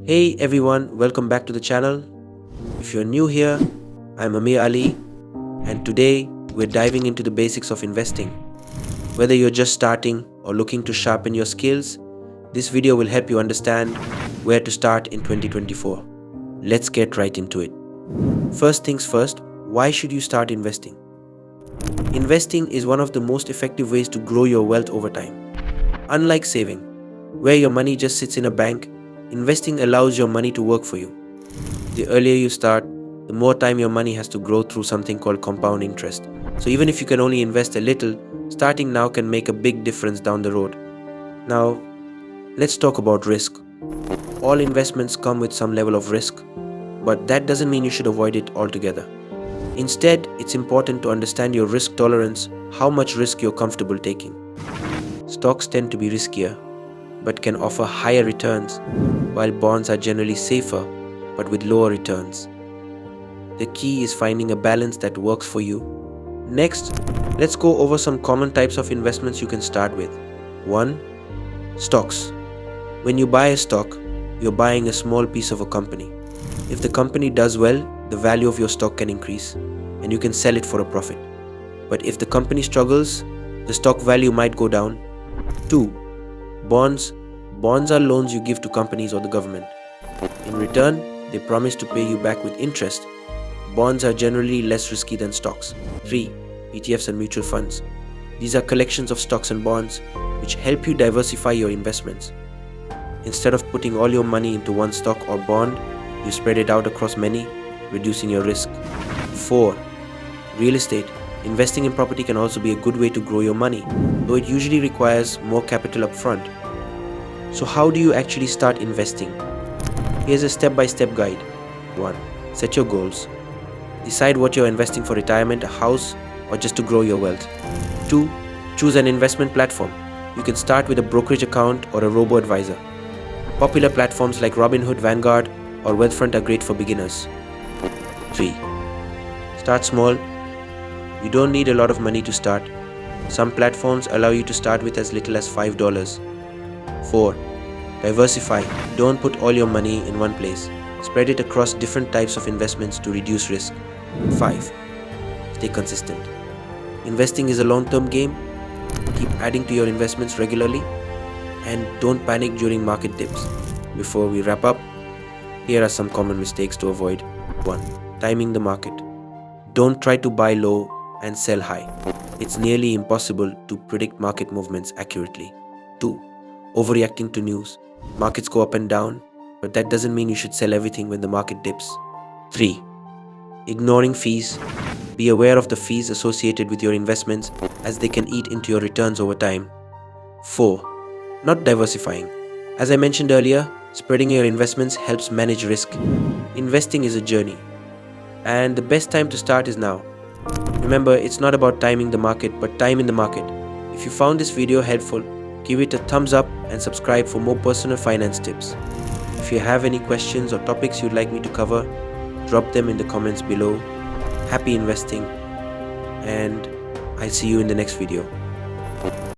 Hey everyone, welcome back to the channel. If you're new here, I'm Ameer Ali, and today we're diving into the basics of investing. Whether you're just starting or looking to sharpen your skills, this video will help you understand where to start in 2024. Let's get right into it. First things first, why should you start investing? Investing is one of the most effective ways to grow your wealth over time. Unlike saving, where your money just sits in a bank, investing allows your money to work for you. The earlier you start, the more time your money has to grow through something called compound interest. So even if you can only invest a little, starting now can make a big difference down the road. Now, let's talk about risk. All investments come with some level of risk, but that doesn't mean you should avoid it altogether. Instead, it's important to understand your risk tolerance, how much risk you're comfortable taking. Stocks tend to be riskier, but can offer higher returns, while bonds are generally safer, but with lower returns. The key is finding a balance that works for you. Next, let's go over some common types of investments you can start with. 1. Stocks. When you buy a stock, you're buying a small piece of a company. If the company does well, the value of your stock can increase, and you can sell it for a profit. But if the company struggles, the stock value might go down. 2. Bonds. Bonds are loans you give to companies or the government. In return, they promise to pay you back with interest. Bonds are generally less risky than stocks. 3. ETFs and mutual funds. These are collections of stocks and bonds which help you diversify your investments. Instead of putting all your money into one stock or bond, you spread it out across many, reducing your risk. 4. Real estate. Investing in property can also be a good way to grow your money, though it usually requires more capital upfront. So how do you actually start investing? Here's a step-by-step guide. 1. Set your goals. Decide what you're investing for: retirement, a house, or just to grow your wealth. 2. Choose an investment platform. You can start with a brokerage account or a robo-advisor. Popular platforms like Robinhood, Vanguard, or Wealthfront are great for beginners. 3. Start small. You don't need a lot of money to start. Some platforms allow you to start with as little as $5. 4. Diversify. Don't put all your money in one place. Spread it across different types of investments to reduce risk. 5. Stay consistent. Investing is a long-term game. Keep adding to your investments regularly, and don't panic during market dips. Before we wrap up, here are some common mistakes to avoid. 1. Timing the market. Don't try to buy low and sell high. It's nearly impossible to predict market movements accurately. 2. Overreacting to news. Markets go up and down, but that doesn't mean you should sell everything when the market dips. 3. Ignoring fees. Be aware of the fees associated with your investments, as they can eat into your returns over time. 4. Not diversifying. As I mentioned earlier, spreading your investments helps manage risk. Investing is a journey, and the best time to start is now. Remember, it's not about timing the market, but time in the market. If you found this video helpful, give it a thumbs up and subscribe for more personal finance tips. If you have any questions or topics you'd like me to cover, drop them in the comments below. Happy investing, and I'll see you in the next video.